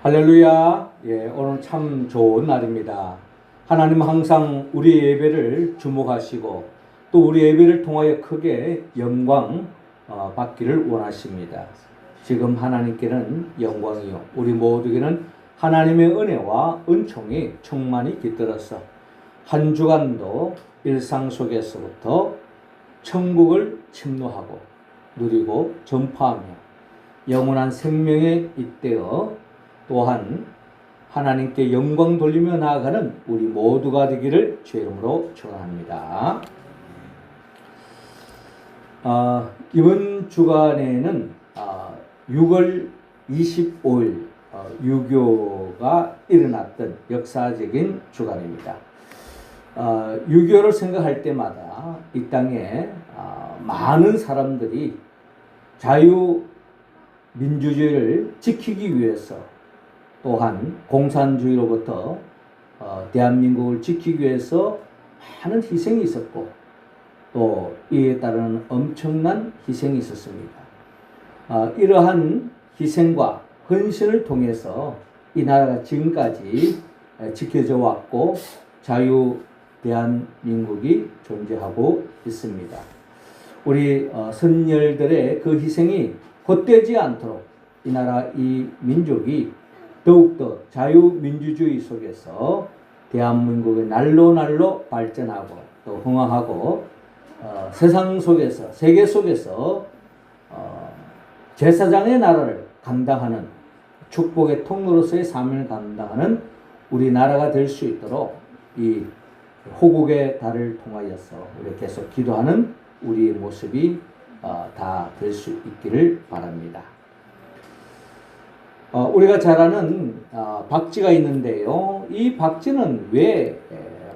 할렐루야. 오늘 참 좋은 날입니다. 하나님은 항상 우리 예배를 주목하시고 또 우리 예배를 통하여 크게 영광 받기를 원하십니다. 지금 하나님께는 영광이요, 우리 모두에게는 하나님의 은혜와 은총이 충만히 깃들어서 한 주간도 일상 속에서부터 천국을 침노하고 누리고 전파하며 영원한 생명에 잇대어 또한 하나님께 영광 돌리며 나아가는 우리 모두가 되기를 주의 이름으로 축원합니다. 이번 주간에는 6월 25일 유교가 일어났던 역사적인 주간입니다. 유교를 생각할 때마다 이 땅에 많은 사람들이 자유민주주의를 지키기 위해서 또한 공산주의로부터 대한민국을 지키기 위해서 많은 희생이 있었고 또 이에 따른 엄청난 희생이 있었습니다. 이러한 희생과 헌신을 통해서 이 나라가 지금까지 지켜져 왔고 자유 대한민국이 존재하고 있습니다. 우리 선열들의 그 희생이 헛되지 않도록 이 나라 이 민족이 더욱더 자유민주주의 속에서 대한민국이 날로 발전하고 또 흥황하고 세상 속에서 세계 속에서 제사장의 나라를 감당하는 축복의 통로로서의 사명을 감당하는 우리나라가 될 수 있도록 이 호국의 달을 통하여서 우리 계속 기도하는 우리의 모습이 다 될 수 있기를 바랍니다. 우리가 잘 아는 박쥐가 있는데요. 이 박쥐는 왜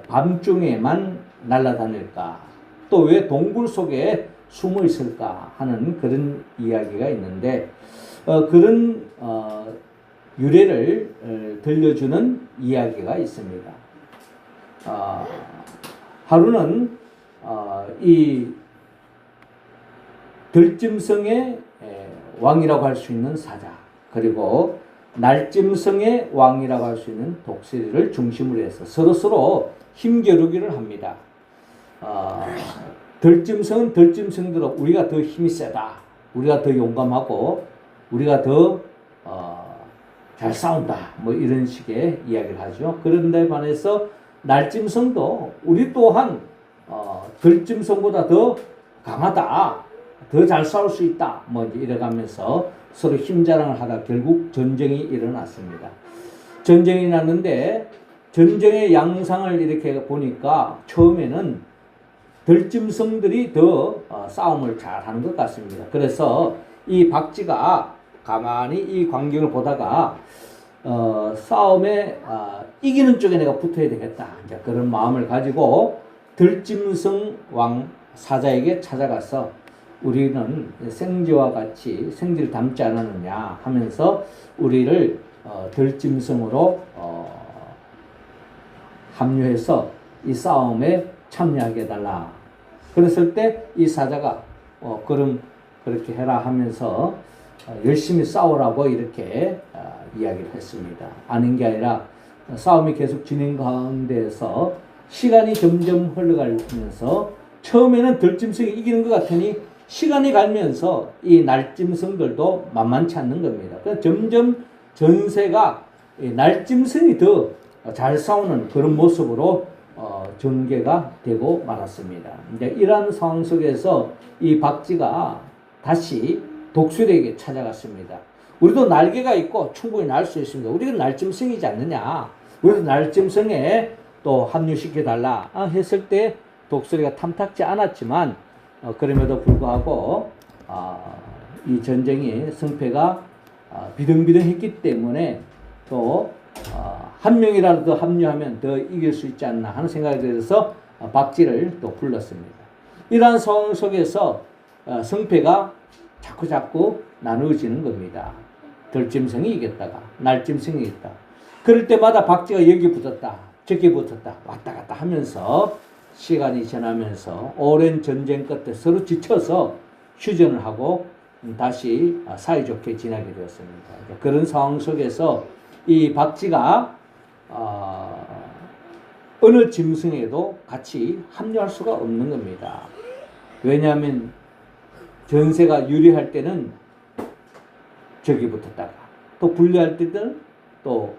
밤중에만 날아다닐까? 또 왜 동굴 속에 숨어 있을까? 하는 그런 이야기가 있는데 그런 유래를 들려주는 이야기가 있습니다. 하루는 이 들짐승의 왕이라고 할 수 있는 사자, 그리고 날짐승의 왕이라고 할 수 있는 독수리를 중심으로 해서 서로 힘겨루기를 합니다. 들짐승은 들짐승대로 우리가 더 힘이 세다, 우리가 더 용감하고 우리가 더 잘 싸운다, 뭐 이런 식의 이야기를 하죠. 그런데 반해서 날짐승도 우리 또한 들짐승보다 더 강하다, 더 잘 싸울 수 있다, 뭐 이제 이래가면서 서로 힘자랑을 하다 결국 전쟁이 일어났습니다. 전쟁이 났는데 전쟁의 양상을 이렇게 보니까 처음에는 들짐승들이 더 싸움을 잘하는 것 같습니다. 그래서 이 박쥐가 가만히 이 광경을 보다가 싸움에 이기는 쪽에 내가 붙어야 되겠다, 이제 그런 마음을 가지고 들짐승 왕 사자에게 찾아가서 우리는 생쥐와 같이 생쥐를 닮지 않았느냐 하면서 우리를 들짐승으로 합류해서 이 싸움에 참여하게 해달라. 그랬을 때 이 사자가 그럼 그렇게 해라 하면서 열심히 싸우라고 이렇게 이야기를 했습니다. 아닌 게 아니라 싸움이 계속 진행 가운데에서 시간이 점점 흘러가면서 처음에는 들짐승이 이기는 것 같으니 시간이 가면서 이 날짐승들도 만만치 않는 겁니다. 그래서 점점 전세가 날짐승이 더 잘 싸우는 그런 모습으로 전개가 되고 말았습니다. 이제 이러한 상황 속에서 이 박쥐가 다시 독수리에게 찾아갔습니다. 우리도 날개가 있고 충분히 날 수 있습니다. 우리가 날짐승이지 않느냐, 우리도 날짐승에 또 합류시켜달라 했을 때 독수리가 탐탁지 않았지만 그럼에도 불구하고 이 전쟁이 승패가 비등비등했기 때문에 또 한 명이라도 더 합류하면 더 이길 수 있지 않나 하는 생각이 들어서 박쥐를 또 불렀습니다. 이러한 상황 속에서 승패가 자꾸 나누어지는 겁니다. 들짐승이 이겼다가 날짐승이 이겼다. 그럴 때마다 박쥐가 여기 붙었다 저기 붙었다 왔다 갔다 하면서 시간이 지나면서 오랜 전쟁 끝에 서로 지쳐서 휴전을 하고 다시 사이좋게 지내게 되었습니다. 그런 상황 속에서 이 박쥐가 어느 짐승에도 같이 합류할 수가 없는 겁니다. 왜냐하면 전세가 유리할 때는 저기 붙었다가 또 불리할 때는 또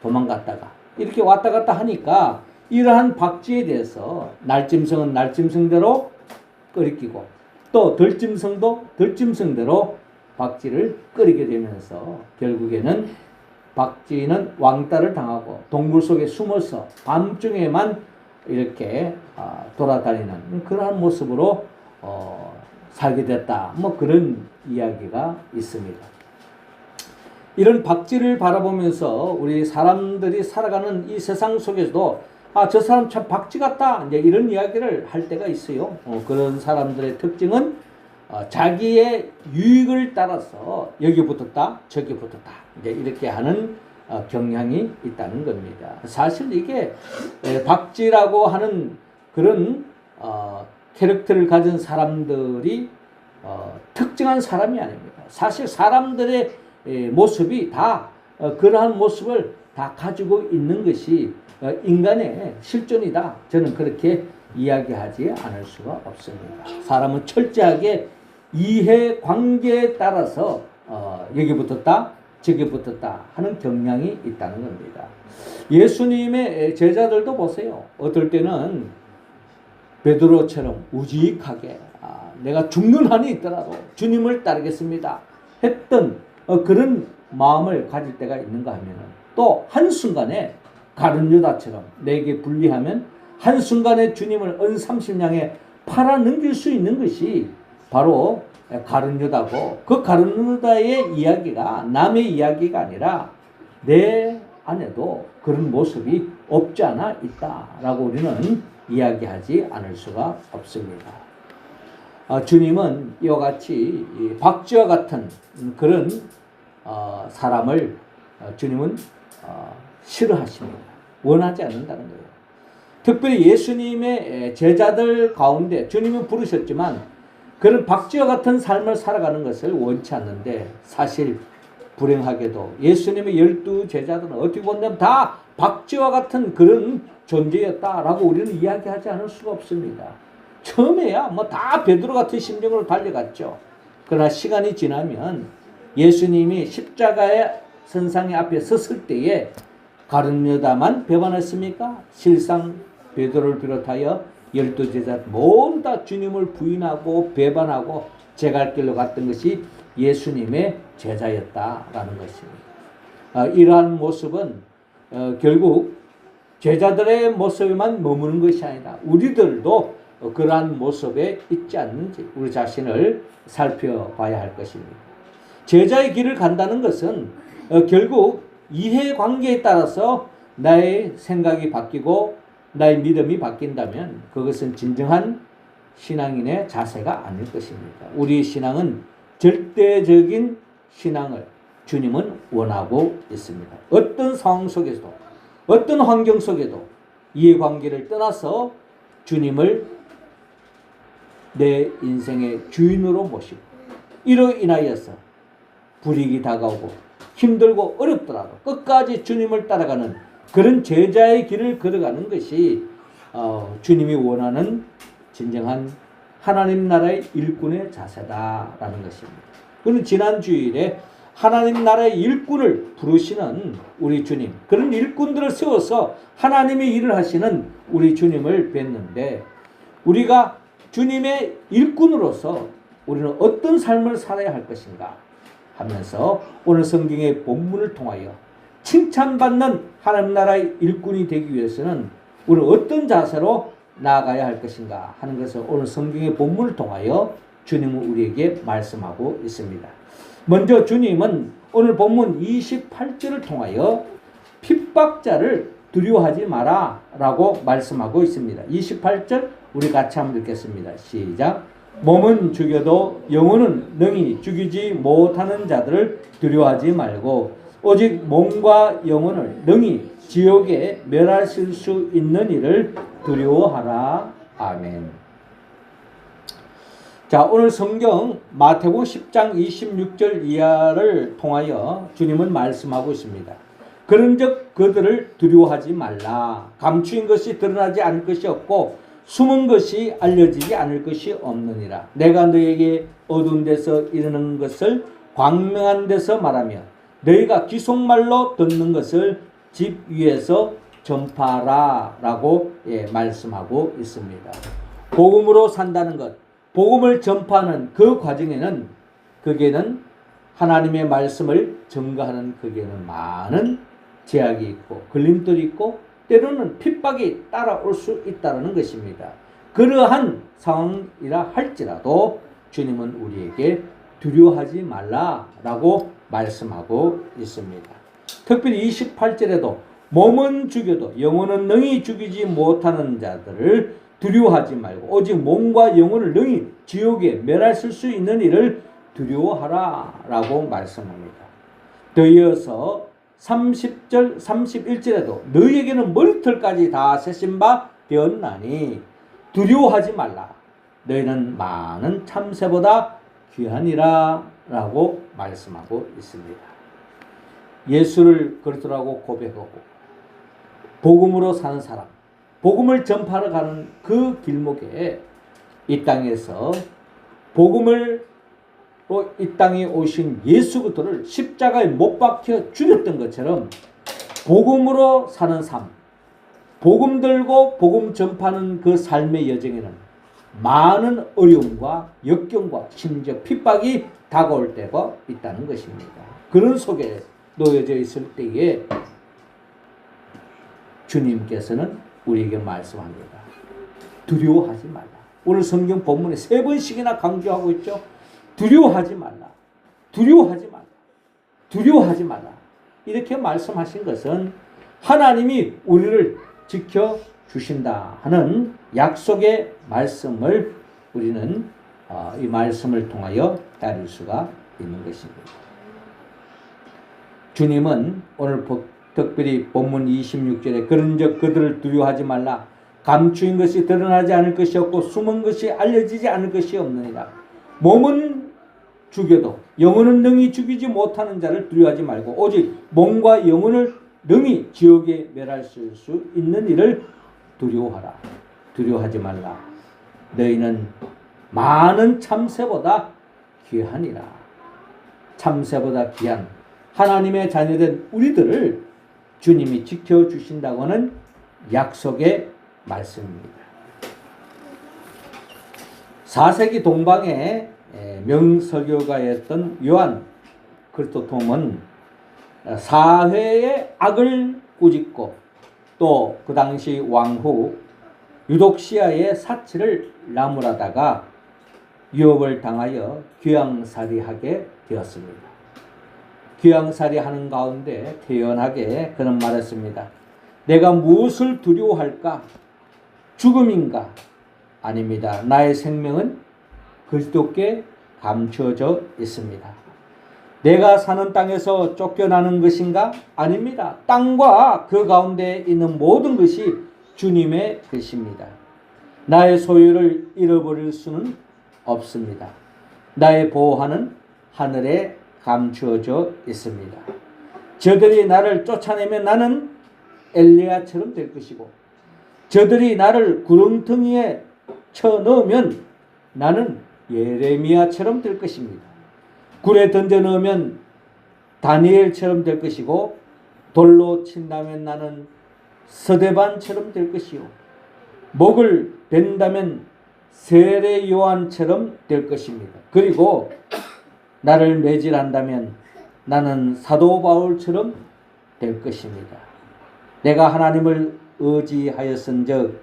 도망갔다가 이렇게 왔다 갔다 하니까 이러한 박쥐에 대해서 날짐승은 날짐승대로 끓이기고 또 들짐승도 들짐승대로 박쥐를 끓이게 되면서 결국에는 박쥐는 왕따를 당하고 동굴 속에 숨어서 밤중에만 이렇게 돌아다니는 그러한 모습으로 살게 됐다. 뭐 그런 이야기가 있습니다. 이런 박쥐를 바라보면서 우리 사람들이 살아가는 이 세상 속에서도 저 사람 참 박쥐 같다. 이제 이런 이야기를 할 때가 있어요. 그런 사람들의 특징은 자기의 유익을 따라서 여기 붙었다, 저기 붙었다. 이제 이렇게 하는 경향이 있다는 겁니다. 사실 이게 박쥐라고 하는 그런 캐릭터를 가진 사람들이 특정한 사람이 아닙니다. 사실 사람들의 모습이 다 그러한 모습을 다 가지고 있는 것이 인간의 실존이다. 저는 그렇게 이야기하지 않을 수가 없습니다. 사람은 철저하게 이해관계에 따라서 여기 붙었다 저기 붙었다 하는 경향이 있다는 겁니다. 예수님의 제자들도 보세요. 어떨 때는 베드로처럼 우직하게 내가 죽는 한이 있더라도 주님을 따르겠습니다 했던 그런 마음을 가질 때가 있는가 하면 또 한순간에 가룟 유다처럼 내게 불리하면 한순간에 주님을 은삼십냥에 팔아 넘길 수 있는 것이 바로 가룟 유다고, 그 가룟 유다의 이야기가 남의 이야기가 아니라 내 안에도 그런 모습이 없지 않아 있다라고 우리는 이야기하지 않을 수가 없습니다. 주님은 이와 같이 박쥐와 같은 그런 사람을 주님은 싫어하십니다. 원하지 않는다는 거예요. 특별히 예수님의 제자들 가운데 주님은 부르셨지만 그런 박쥐와 같은 삶을 살아가는 것을 원치 않는데, 사실 불행하게도 예수님의 12 제자들은 어떻게 보면 다 박쥐와 같은 그런 존재였다라고 우리는 이야기하지 않을 수가 없습니다. 처음에야 뭐 다 베드로 같은 심정으로 달려갔죠. 그러나 시간이 지나면 예수님이 십자가의 선상의 앞에 섰을 때에 가룟 유다만 배반했습니까? 실상 베드로를 비롯하여 12 제자 모두 다 주님을 부인하고 배반하고 제 갈 길로 갔던 것이 예수님의 제자였다라는 것입니다. 이러한 모습은 결국 제자들의 모습에만 머무는 것이 아니라 우리들도 그러한 모습에 있지 않는지 우리 자신을 살펴봐야 할 것입니다. 제자의 길을 간다는 것은 결국 이해관계에 따라서 나의 생각이 바뀌고 나의 믿음이 바뀐다면 그것은 진정한 신앙인의 자세가 아닐 것입니다. 우리의 신앙은 절대적인 신앙을 주님은 원하고 있습니다. 어떤 상황 속에서도 어떤 환경 속에도 이해관계를 떠나서 주님을 내 인생의 주인으로 모시고 이로 인하여서 불이익이 다가오고 힘들고 어렵더라도 끝까지 주님을 따라가는 그런 제자의 길을 걸어가는 것이 주님이 원하는 진정한 하나님 나라의 일꾼의 자세다라는 것입니다. 그는 지난 주일에 하나님 나라의 일꾼을 부르시는 우리 주님, 그런 일꾼들을 세워서 하나님의 일을 하시는 우리 주님을 뵀는데, 우리가 주님의 일꾼으로서 우리는 어떤 삶을 살아야 할 것인가 하면서 오늘 성경의 본문을 통하여 칭찬받는 하나님 나라의 일꾼이 되기 위해서는 우리는 어떤 자세로 나아가야 할 것인가 하는 것을 오늘 성경의 본문을 통하여 주님은 우리에게 말씀하고 있습니다. 먼저 주님은 오늘 본문 28절을 통하여 핍박자를 두려워하지 마라 라고 말씀하고 있습니다. 28절 우리 같이 한번 읽겠습니다. 시작. 몸은 죽여도 영혼은 능히 죽이지 못하는 자들을 두려워하지 말고 오직 몸과 영혼을 능히 지옥에 멸하실 수 있는 이를 두려워하라. 아멘. 자, 오늘 성경 마태복음 10장 26절 이하를 통하여 주님은 말씀하고 있습니다. 그런즉 그들을 두려워하지 말라. 감추인 것이 드러나지 않을 것이 없고 숨은 것이 알려지지 않을 것이 없느니라. 내가 너에게 어두운 데서 이르는 것을 광명한 데서 말하며 너희가 귀속말로 듣는 것을 집 위에서 전파하라 라고 말씀하고 있습니다. 복음으로 산다는 것, 복음을 전파하는 그 과정에는 거기에는 하나님의 말씀을 증거하는 거기에는 많은 제약이 있고 걸림돌이 있고 때로는 핍박이 따라올 수 있다는 것입니다. 그러한 상황이라 할지라도 주님은 우리에게 두려워하지 말라라고 말씀하고 있습니다. 특별히 28절에도 몸은 죽여도 영혼은 능히 죽이지 못하는 자들을 두려워하지 말고 오직 몸과 영혼을 능히 지옥에 멸하실 수 있는 일을 두려워하라 라고 말씀합니다. 더 이어서 30절 31절에도 너희에게는 머리털까지 다 세신 바 되었나니 두려워하지 말라. 너희는 많은 참새보다 귀하니라 라고 말씀하고 있습니다. 예수를 그리스도라고 고백하고 복음으로 사는 사람, 복음을 전파하러 가는 그 길목에 이 땅에서 복음을 이 땅에 오신 예수 그리스도를 십자가에 못 박혀 죽였던 것처럼 복음으로 사는 삶, 복음 들고 복음 전파하는 그 삶의 여정에는 많은 어려움과 역경과 심지어 핍박이 다가올 때가 있다는 것입니다. 그런 속에 놓여져 있을 때에 주님께서는 우리에게 말씀합니다. 두려워하지 말라. 오늘 성경 본문에 3번씩이나 강조하고 있죠. 두려워하지 말라. 두려워하지 말라. 두려워하지 말라. 이렇게 말씀하신 것은 하나님이 우리를 지켜주신다 하는 약속의 말씀을 우리는 이 말씀을 통하여 따를 수가 있는 것입니다. 주님은 오늘 특별히 본문 26절에 그런즉 그들을 두려워하지 말라. 감추인 것이 드러나지 않을 것이 없고 숨은 것이 알려지지 않을 것이 없느니라. 몸은 죽여도 영혼은 능히 죽이지 못하는 자를 두려워하지 말고 오직 몸과 영혼을 능히 지옥에 멸하실 수 있는 일을 두려워하라. 두려워하지 말라. 너희는 많은 참새보다 귀하니라. 참새보다 귀한 하나님의 자녀된 우리들을 주님이 지켜주신다고 하는 약속의 말씀입니다. 4세기 동방의 명설교가였던 요한 크리스토톰은 사회의 악을 꾸짖고 또 그 당시 왕후 유독시아의 사치를 나무라다가 유업을 당하여 귀양살이하게 되었습니다. 귀양살이하는 가운데 태연하게 그는 말했습니다. 내가 무엇을 두려워할까? 죽음인가? 아닙니다. 나의 생명은 그리스도께 감추어져 있습니다. 내가 사는 땅에서 쫓겨나는 것인가? 아닙니다. 땅과 그 가운데 있는 모든 것이 주님의 것입니다. 나의 소유를 잃어버릴 수는 없습니다. 나의 보호하는 하늘에 감추어져 있습니다. 저들이 나를 쫓아내면 나는 엘리야처럼 될 것이고 저들이 나를 구렁텅이에 쳐넣으면 나는 예레미야처럼 될 것입니다. 굴에 던져 넣으면 다니엘처럼 될 것이고 돌로 친다면 나는 서대반처럼 될 것이요 목을 벤다면 세례 요한처럼 될 것입니다. 그리고 나를 매질한다면 나는 사도 바울처럼 될 것입니다. 내가 하나님을 의지하였은즉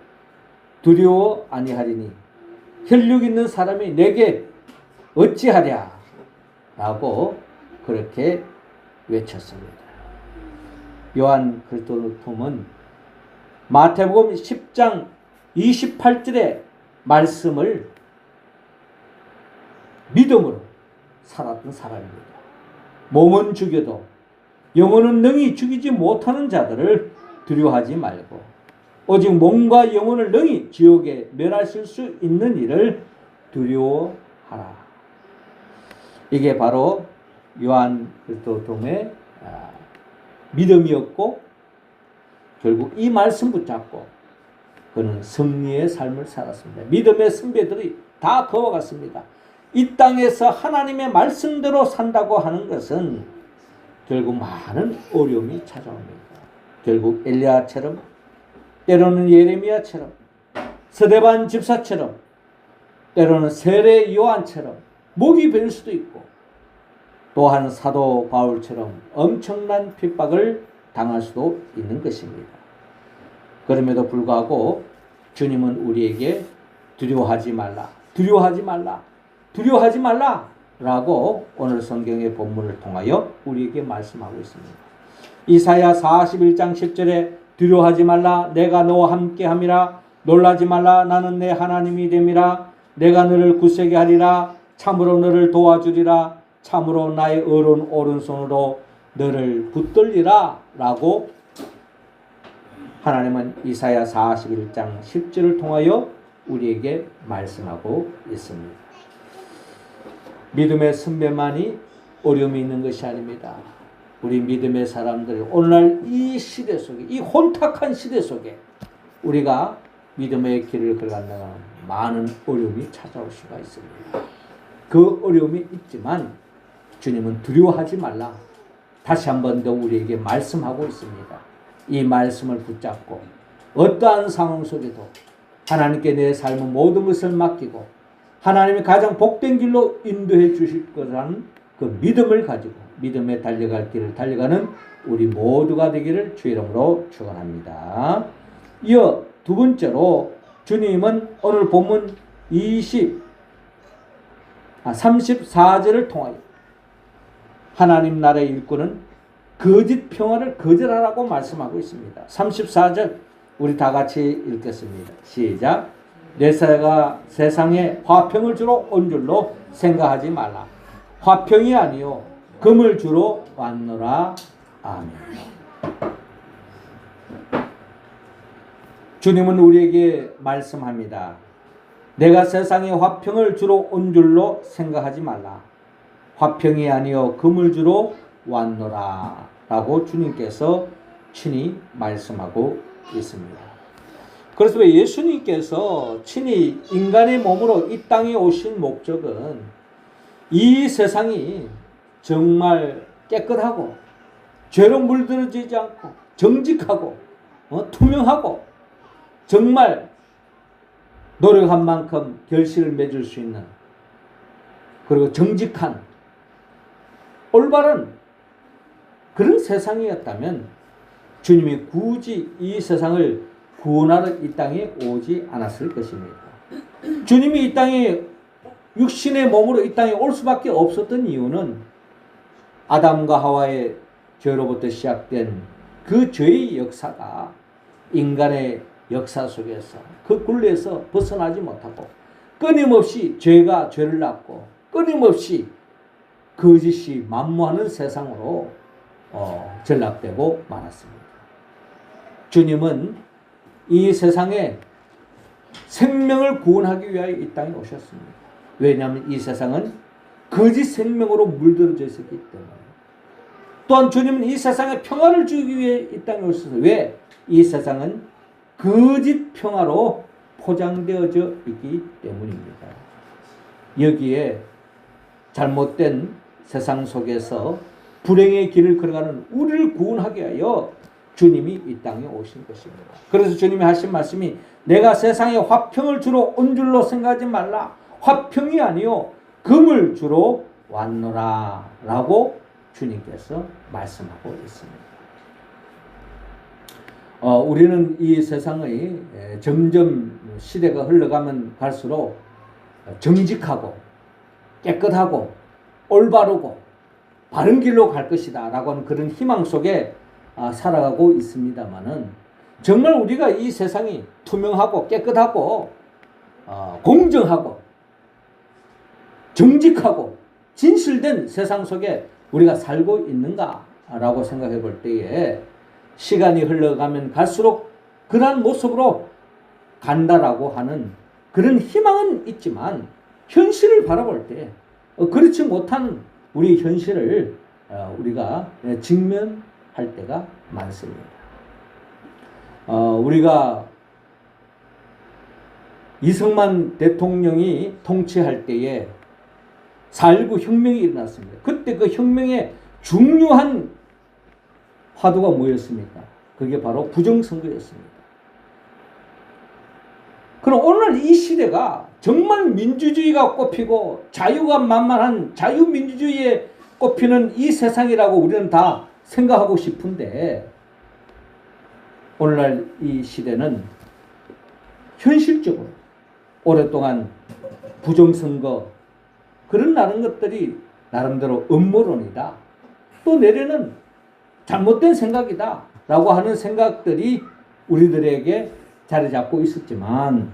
두려워 아니하리니 혈육 있는 사람이 내게 어찌하랴 라고 그렇게 외쳤습니다. 요한 그리스도톰은 마태복음 10장 28절의 말씀을 믿음으로 살았던 사람입니다. 몸은 죽여도 영혼은 능히 죽이지 못하는 자들을 두려워하지 말고 오직 몸과 영혼을 능히 지옥에 멸하실 수 있는 일을 두려워하라. 이게 바로 요한 그리스도톰의 믿음이었고 결국 이 말씀 붙잡고 그는 승리의 삶을 살았습니다. 믿음의 선배들이 다 그와 같습니다. 이 땅에서 하나님의 말씀대로 산다고 하는 것은 결국 많은 어려움이 찾아옵니다. 결국 엘리야처럼, 때로는 예레미야처럼, 스데반 집사처럼, 때로는 세례 요한처럼 목이 베일 수도 있고, 또한 사도 바울처럼 엄청난 핍박을 당할 수도 있는 것입니다. 그럼에도 불구하고 주님은 우리에게 두려워하지 말라, 두려워하지 말라, 두려워하지 말라 라고 오늘 성경의 본문을 통하여 우리에게 말씀하고 있습니다. 이사야 41장 10절에 두려워하지 말라, 내가 너와 함께함이라, 놀라지 말라, 나는 내 하나님이 됨이라, 내가 너를 굳세게 하리라, 참으로 너를 도와주리라, 참으로 나의 의로운 오른손으로 너를 붙들리라 라고 하나님은 이사야 41장 10절을 통하여 우리에게 말씀하고 있습니다. 믿음의 선배만이 어려움이 있는 것이 아닙니다. 우리 믿음의 사람들이 오늘날 이 시대 속에, 이 혼탁한 시대 속에 우리가 믿음의 길을 걸어간다면 많은 어려움이 찾아올 수가 있습니다. 그 어려움이 있지만 주님은 두려워하지 말라, 다시 한 번 더 우리에게 말씀하고 있습니다. 이 말씀을 붙잡고 어떠한 상황 속에도 하나님께 내 삶의 모든 것을 맡기고 하나님이 가장 복된 길로 인도해 주실 거라는 그 믿음을 가지고 믿음에 달려갈 길을 달려가는 우리 모두가 되기를 주의 이름으로 축원합니다. 이어 두 번째로 주님은 오늘 본문 34절을 통하여 하나님 나라의 일꾼은 거짓 평화를 거절하라고 말씀하고 있습니다. 34절 우리 다 같이 읽겠습니다. 시작. 내가 세상에 화평을 주러 온 줄로 생각하지 말라. 화평이 아니요 금을 주러 왔노라. 아멘. 주님은 우리에게 말씀합니다. 내가 세상에 화평을 주러 온 줄로 생각하지 말라. 화평이 아니요 금을 주러 왔노라 라고 주님께서 친히 말씀하고 있습니다. 그래서 왜 예수님께서 친히 인간의 몸으로 이 땅에 오신 목적은 이 세상이 정말 깨끗하고 죄로 물들어지지 않고 정직하고 투명하고 정말 노력한 만큼 결실을 맺을 수 있는, 그리고 정직한 올바른 그런 세상이었다면 주님이 굳이 이 세상을 구원하러 이 땅에 오지 않았을 것입니다. 주님이 이 땅에 육신의 몸으로 이 땅에 올 수밖에 없었던 이유는 아담과 하와의 죄로부터 시작된 그 죄의 역사가 인간의 역사 속에서 그 굴레에서 벗어나지 못하고 끊임없이 죄가 죄를 낳고 끊임없이 거짓이 만무하는 세상으로 전락되고 말았습니다. 주님은 이 세상에 생명을 구원하기 위하여 이 땅에 오셨습니다. 왜냐하면 이 세상은 거짓 생명으로 물들어져 있었기 때문에. 또한 주님은 이 세상에 평화를 주기 위해 이 땅에 오셨어요. 왜? 이 세상은 거짓 평화로 포장되어져 있기 때문입니다. 여기에 잘못된 세상 속에서 불행의 길을 걸어가는 우리를 구원하기 위하여 주님이 이 땅에 오신 것입니다. 그래서 주님이 하신 말씀이 내가 세상에 화평을 주러 온 줄로 생각하지 말라. 화평이 아니요 금을 주러 왔노라 라고 주님께서 말씀하고 있습니다. 우리는 이 세상의 점점 시대가 흘러가면 갈수록 정직하고 깨끗하고 올바르고 바른 길로 갈 것이다 라고 하는 그런 희망 속에 살아가고 있습니다만은 정말 우리가 이 세상이 투명하고 깨끗하고 공정하고 정직하고 진실된 세상 속에 우리가 살고 있는가 라고 생각해 볼 때에 시간이 흘러가면 갈수록 그러한 모습으로 간다라고 하는 그런 희망은 있지만 현실을 바라볼 때 그렇지 못한 우리 현실을 우리가 직면할 할 때가 많습니다. 우리가 이승만 대통령이 통치할 때에 4.19 혁명이 일어났습니다. 그때 그 혁명의 중요한 화두가 뭐였습니까? 그게 바로 부정선거였습니다. 그럼 오늘 이 시대가 정말 민주주의가 꽃피고 자유가 만만한 자유민주주의에 꽃피는 이 세상이라고 우리는 다 생각하고 싶은데, 오늘날 이 시대는 현실적으로 오랫동안 부정선거 그런 나른 것들이 나름대로 음모론이다, 또 내려는 잘못된 생각이다 라고 하는 생각들이 우리들에게 자리 잡고 있었지만,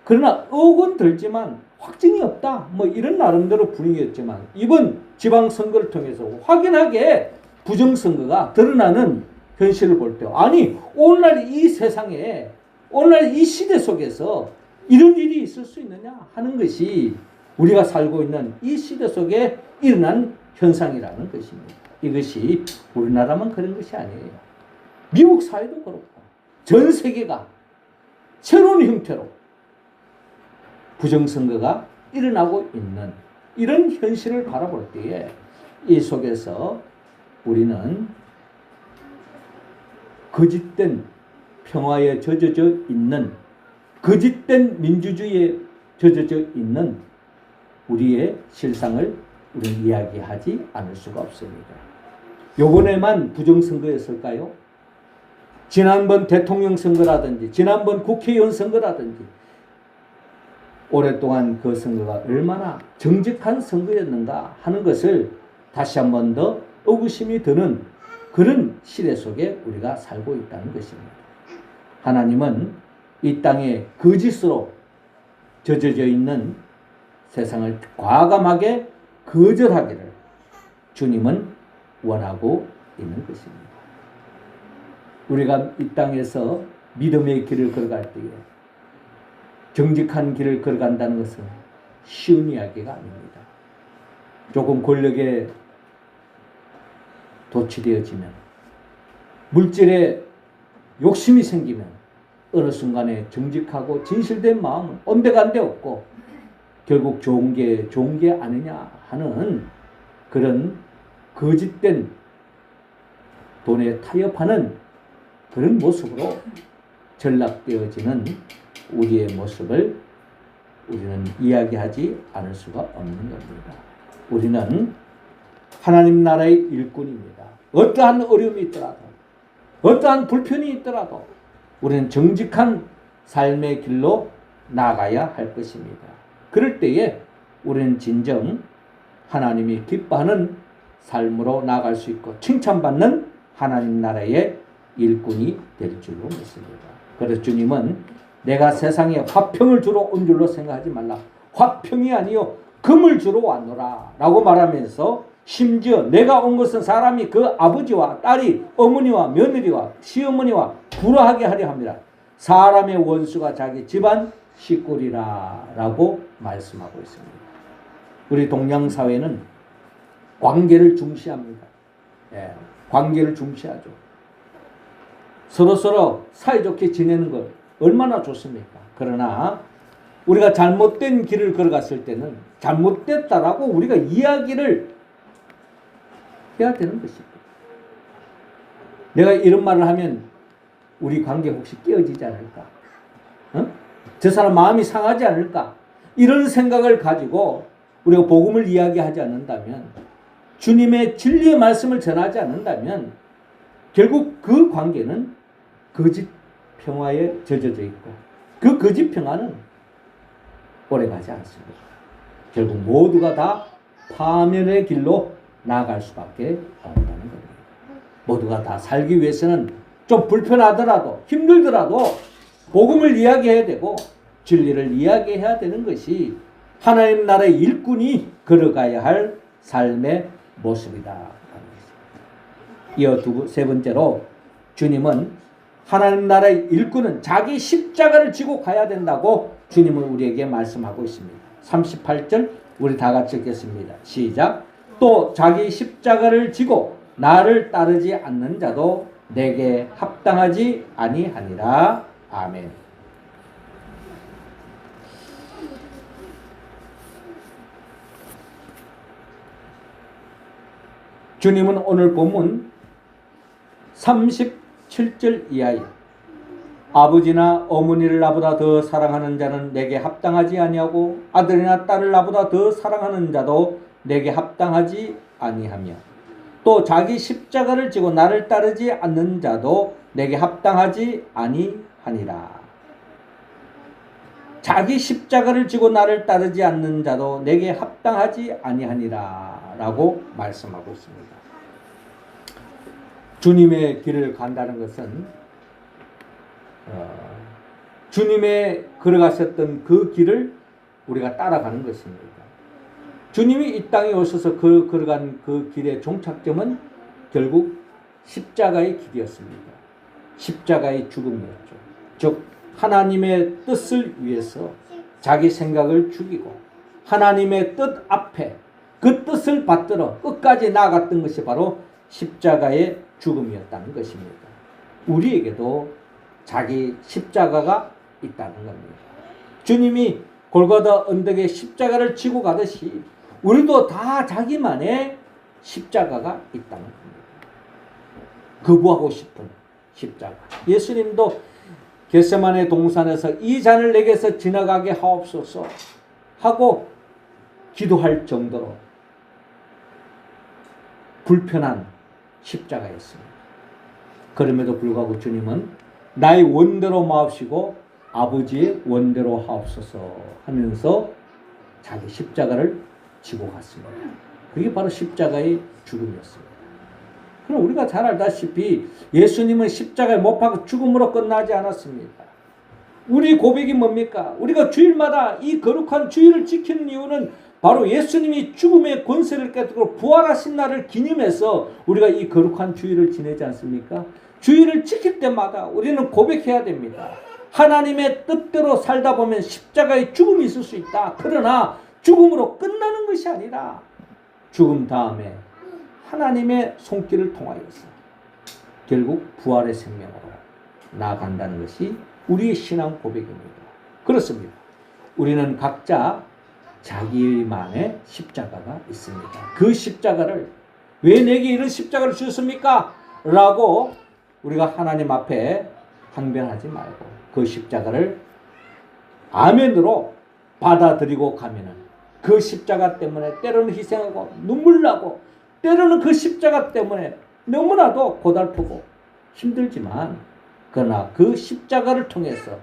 그러나 의혹은 들지만 확증이 없다, 뭐 이런 나름대로 분위기였지만, 이번 지방선거를 통해서 확연하게 부정선거가 드러나는 현실을 볼 때, 아니 오늘날 이 세상에, 오늘날 이 시대 속에서 이런 일이 있을 수 있느냐 하는 것이 우리가 살고 있는 이 시대 속에 일어난 현상이라는 것입니다. 이것이 우리나라만 그런 것이 아니에요. 미국 사회도 그렇고 전 세계가 새로운 형태로 부정선거가 일어나고 있는 이런 현실을 바라볼 때에, 이 속에서 우리는 거짓된 평화에 젖어져 있는, 거짓된 민주주의에 젖어져 있는 우리의 실상을 우리는 이야기하지 않을 수가 없습니다. 요번에만 부정선거였을까요? 지난번 대통령 선거라든지 지난번 국회의원 선거라든지 오랫동안 그 선거가 얼마나 정직한 선거였는가 하는 것을 다시 한 번 더 의구심이 드는 그런 시대 속에 우리가 살고 있다는 것입니다. 하나님은 이 땅에 거짓으로 젖어져 있는 세상을 과감하게 거절하기를 주님은 원하고 있는 것입니다. 우리가 이 땅에서 믿음의 길을 걸어갈 때에 정직한 길을 걸어간다는 것은 쉬운 이야기가 아닙니다. 조금 권력에 도취되어지면, 물질에 욕심이 생기면 어느 순간에 정직하고 진실된 마음은 온데간데 없고 결국 좋은 게 아니냐 하는 그런 거짓된 돈에 타협하는 그런 모습으로 전락되어지는 우리의 모습을 우리는 이야기하지 않을 수가 없는 겁니다. 우리는 하나님 나라의 일꾼입니다. 어떠한 어려움이 있더라도, 어떠한 불편이 있더라도 우리는 정직한 삶의 길로 나가야 할 것입니다. 그럴 때에 우리는 진정 하나님이 기뻐하는 삶으로 나아갈 수 있고 칭찬받는 하나님 나라의 일꾼이 될 줄로 믿습니다. 그래서 주님은 내가 세상에 화평을 주러 온 줄로 생각하지 말라. 화평이 아니요 금을 주러 왔노라 라고 말하면서, 심지어 내가 온 것은 사람이 그 아버지와 딸이 어머니와 며느리와 시어머니와 불화하게 하려 합니다. 사람의 원수가 자기 집안 식구리라 라고 말씀하고 있습니다. 우리 동양사회는 관계를 중시합니다. 관계를 중시하죠. 서로 사이좋게 지내는 것 얼마나 좋습니까? 그러나 우리가 잘못된 길을 걸어갔을 때는 잘못됐다라고 우리가 이야기를 해야 되는 것입니다. 내가 이런 말을 하면 우리 관계 혹시 깨어지지 않을까? 저 사람 마음이 상하지 않을까? 이런 생각을 가지고 우리가 복음을 이야기하지 않는다면, 주님의 진리의 말씀을 전하지 않는다면 결국 그 관계는 거짓 평화에 젖어져 있고, 그 거짓 평화는 오래가지 않습니다. 결국 모두가 다 파멸의 길로 나아갈 수밖에 없다는 겁니다. 모두가 다 살기 위해서는 좀 불편하더라도 힘들더라도 복음을 이야기해야 되고 진리를 이야기해야 되는 것이 하나님 나라의 일꾼이 걸어가야 할 삶의 모습이다. 이어 세 번째로 주님은 하나님 나라의 일꾼은 자기 십자가를 지고 가야 된다고 주님은 우리에게 말씀하고 있습니다. 38절 우리 다 같이 읽겠습니다. 시작. 또 자기 십자가를 지고 나를 따르지 않는 자도 내게 합당하지 아니하니라. 아멘. 주님은 오늘 본문 37절 이하에 아버지나 어머니를 나보다 더 사랑하는 자는 내게 합당하지 아니하고 아들이나 딸을 나보다 더 사랑하는 자도 내게 합당하지 아니하며 또 자기 십자가를 지고 나를 따르지 않는 자도 내게 합당하지 아니하니라. 자기 십자가를 지고 나를 따르지 않는 자도 내게 합당하지 아니하니라 라고 말씀하고 있습니다. 주님의 길을 간다는 것은 주님의 걸어가셨던 그 길을 우리가 따라가는 것입니다. 주님이 이 땅에 오셔서 걸어간 그 길의 종착점은 결국 십자가의 길이었습니다. 십자가의 죽음이었죠. 즉 하나님의 뜻을 위해서 자기 생각을 죽이고 하나님의 뜻 앞에 그 뜻을 받들어 끝까지 나아갔던 것이 바로 십자가의 죽음이었다는 것입니다. 우리에게도 자기 십자가가 있다는 겁니다. 주님이 골고다 언덕에 십자가를 지고 가듯이 우리도 다 자기만의 십자가가 있다는 겁니다. 거부하고 싶은 십자가. 예수님도 겟세마네 동산에서 이 잔을 내게서 지나가게 하옵소서 하고 기도할 정도로 불편한 십자가였습니다. 그럼에도 불구하고 주님은 나의 원대로 마옵시고 아버지의 원대로 하옵소서 하면서 자기 십자가를 지고 갔습니다. 그게 바로 십자가의 죽음이었습니다. 그럼 우리가 잘 알다시피 예수님은 십자가에 못 박혀 죽음으로 끝나지 않았습니다. 우리 고백이 뭡니까? 우리가 주일마다 이 거룩한 주일을 지키는 이유는 바로 예수님이 죽음의 권세를 깨뜨리고 부활하신 날을 기념해서 우리가 이 거룩한 주일을 지내지 않습니까? 주일을 지킬 때마다 우리는 고백해야 됩니다. 하나님의 뜻대로 살다 보면 십자가의 죽음이 있을 수 있다. 그러나 죽음으로 끝나는 것이 아니라 죽음 다음에 하나님의 손길을 통하여서 결국 부활의 생명으로 나아간다는 것이 우리의 신앙 고백입니다. 그렇습니다. 우리는 각자 자기만의 십자가가 있습니다. 그 십자가를 왜 내게 이런 십자가를 주셨습니까? 라고 우리가 하나님 앞에 항변하지 말고 그 십자가를 아멘으로 받아들이고 가면은 그 십자가 때문에 때로는 희생하고 눈물 나고 때로는 그 십자가 때문에 너무나도 고달프고 힘들지만 그러나 그 십자가를 통해서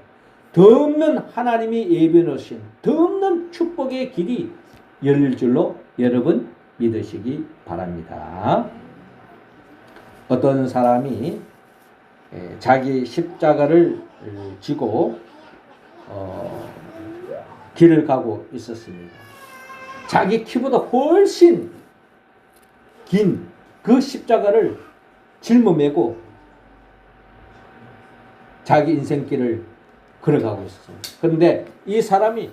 더 없는 하나님이 예비해 놓으신 더 없는 축복의 길이 열릴 줄로 여러분 믿으시기 바랍니다. 어떤 사람이 자기 십자가를 지고 길을 가고 있었습니다. 자기 키보다 훨씬 긴 그 십자가를 짊어매고 자기 인생길을 걸어가고 있었습니다. 그런데 이 사람이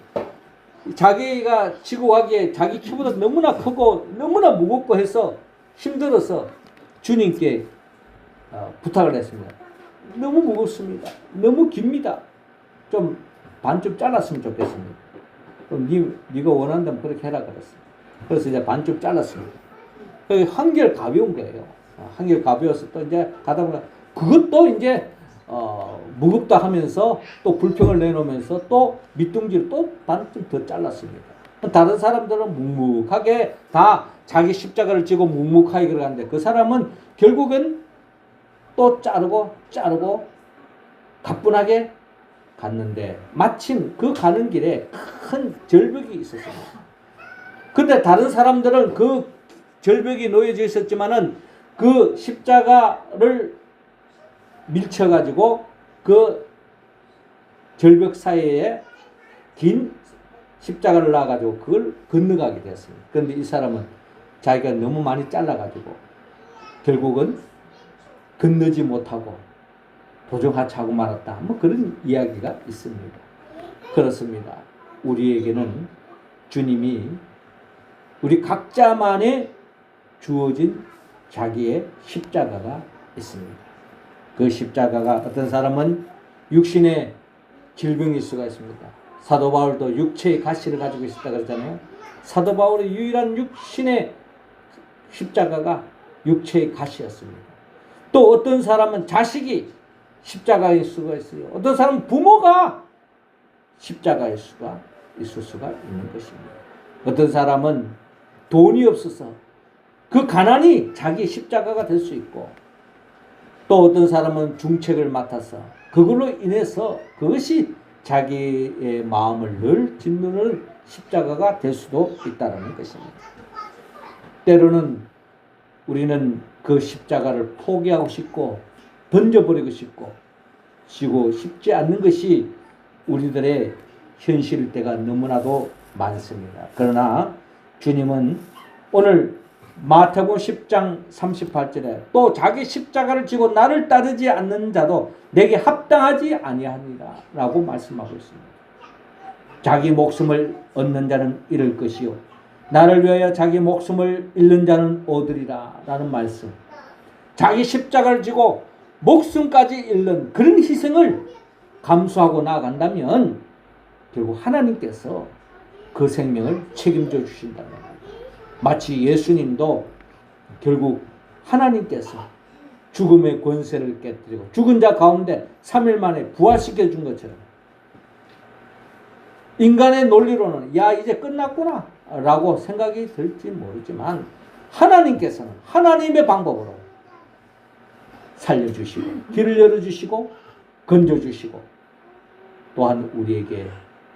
자기가 지고 가기에 자기 키보다 너무나 크고 너무나 무겁고 해서 힘들어서 주님께 부탁을 했습니다. 너무 무겁습니다. 너무 깁니다. 좀 반쯤 잘랐으면 좋겠습니다. 그럼 네가 원한다면 그렇게 해라 그랬어요. 그래서 이제 반쯤 잘랐습니다. 한결 가벼운 거예요. 한결 가벼워서 또 이제 가다 보니까 그것도 이제 무겁다 하면서 또 불평을 내놓으면서 또 밑둥지를 또 반쯤 더 잘랐습니다. 다른 사람들은 묵묵하게 다 자기 십자가를 지고 묵묵하게 걸어가는데 그 사람은 결국은 또 자르고 가뿐하게 갔는데 마침 그 가는 길에 큰 절벽이 있었습니다. 근데 다른 사람들은 그 절벽이 놓여져 있었지만은 그 십자가를 밀쳐가지고 그 절벽 사이에 긴 십자가를 놔가지고 그걸 건너가게 됐습니다. 그런데 이 사람은 자기가 너무 많이 잘라가지고 결국은 건너지 못하고 도종하차하고 말았다. 뭐 그런 이야기가 있습니다. 그렇습니다. 우리에게는 주님이 우리 각자만의 주어진 자기의 십자가가 있습니다. 그 십자가가 어떤 사람은 육신의 질병일 수가 있습니다. 사도 바울도 육체의 가시를 가지고 있었다 그랬잖아요. 사도 바울의 유일한 육신의 십자가가 육체의 가시였습니다. 또 어떤 사람은 자식이 십자가일 수가 있어요. 어떤 사람은 부모가 십자가일 수가 있을 수가 있는 것입니다. 어떤 사람은 돈이 없어서 그 가난이 자기 십자가가 될 수 있고, 또 어떤 사람은 중책을 맡아서 그걸로 인해서 그것이 자기의 마음을 늘 짓누르는 십자가가 될 수도 있다는 것입니다. 때로는 우리는 그 십자가를 포기하고 싶고 던져버리고 싶고 지고 싶지 않는 것이 우리들의 현실일 때가 너무나도 많습니다. 그러나 주님은 오늘 마태복음 10장 38절에 또 자기 십자가를 지고 나를 따르지 않는 자도 내게 합당하지 아니하니라 라고 말씀하고 있습니다. 자기 목숨을 얻는 자는 잃을 것이요 나를 위하여 자기 목숨을 잃는 자는 얻으리라 라는 말씀. 자기 십자가를 지고 목숨까지 잃는 그런 희생을 감수하고 나아간다면 결국 하나님께서 그 생명을 책임져 주신다는 거예요. 마치 예수님도 결국 하나님께서 죽음의 권세를 깨뜨리고 죽은 자 가운데 3일 만에 부활시켜 준 것처럼 인간의 논리로는 야 이제 끝났구나 라고 생각이 들지 모르지만 하나님께서는 하나님의 방법으로 살려주시고 길을 열어주시고 건져주시고 또한 우리에게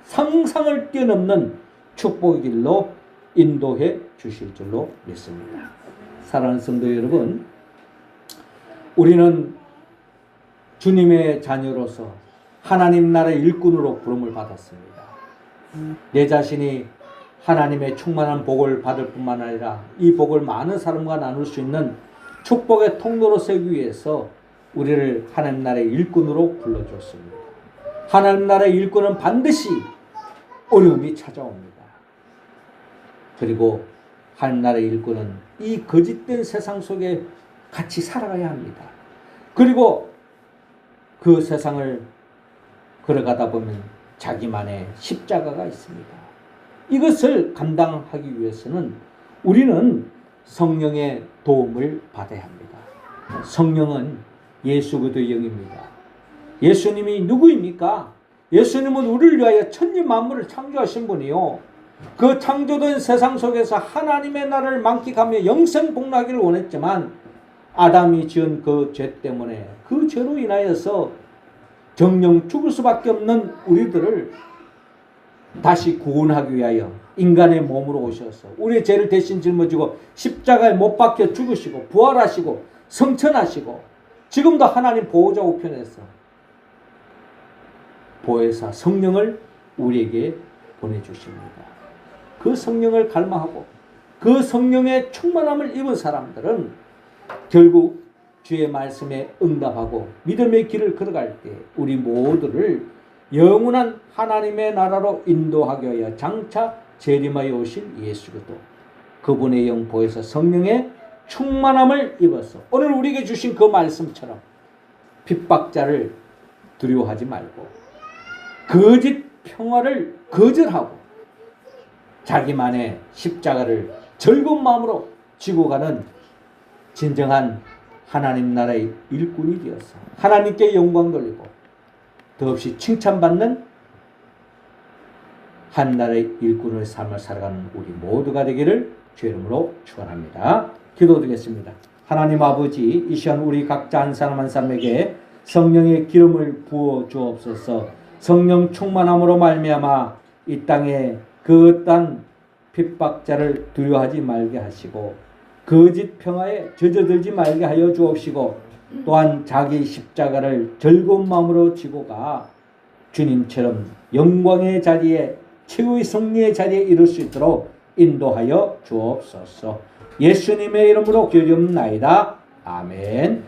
상상을 뛰어넘는 축복의 길로 인도해 주실 줄로 믿습니다. 사랑하는 성도 여러분, 우리는 주님의 자녀로서 하나님 나라의 일꾼으로 부름을 받았습니다. 내 자신이 하나님의 충만한 복을 받을 뿐만 아니라 이 복을 많은 사람과 나눌 수 있는 축복의 통로로 세우기 위해서 우리를 하나님 나라의 일꾼으로 불러줬습니다. 하나님 나라의 일꾼은 반드시 어려움이 찾아옵니다. 그리고 하나님 나라의 일꾼은 이 거짓된 세상 속에 같이 살아가야 합니다. 그리고 그 세상을 걸어가다 보면 자기만의 십자가가 있습니다. 이것을 감당하기 위해서는 우리는 성령의 도움을 받아야 합니다. 성령은 예수 그리스도의 영입니다. 예수님이 누구입니까? 예수님은 우리를 위하여 천지 만물을 창조하신 분이요. 그 창조된 세상 속에서 하나님의 나라를 만끽하며 영생 복락하기를 원했지만 아담이 지은 그 죄 때문에 그 죄로 인하여서 정령 죽을 수밖에 없는 우리들을 다시 구원하기 위하여 인간의 몸으로 오셔서 우리의 죄를 대신 짊어지고 십자가에 못 박혀 죽으시고 부활하시고 성천하시고 지금도 하나님 보호자 우편에서 보혜사 성령을 우리에게 보내주십니다. 그 성령을 갈망하고 그 성령의 충만함을 입은 사람들은 결국 주의 말씀에 응답하고 믿음의 길을 걸어갈 때 우리 모두를 영원한 하나님의 나라로 인도하기 위하여 장차 재림하여 오실 예수 그리스도 그분의 영 보혜사 성령의 충만함을 입어서 오늘 우리에게 주신 그 말씀처럼 핍박자를 두려워하지 말고 거짓 평화를 거절하고 자기만의 십자가를 즐거운 마음으로 지고 가는 진정한 하나님 나라의 일꾼이 되어서 하나님께 영광 돌리고 더없이 칭찬받는 한 나라의 일꾼의 삶을 살아가는 우리 모두가 되기를 주의 이름으로 축원합니다. 기도드리겠습니다. 하나님 아버지, 이 시간 우리 각자 한 사람 한 사람에게 성령의 기름을 부어 주옵소서. 성령 충만함으로 말미암아 이 땅에 그 어떤 핍박자를 두려워하지 말게 하시고 거짓 평화에 젖어들지 말게 하여 주옵시고 또한 자기 십자가를 즐거운 마음으로 지고 가 주님처럼 영광의 자리에 최후의 승리의 자리에 이룰 수 있도록 인도하여 주옵소서. 예수님의 이름으로 기도드리옵나이다. 아멘.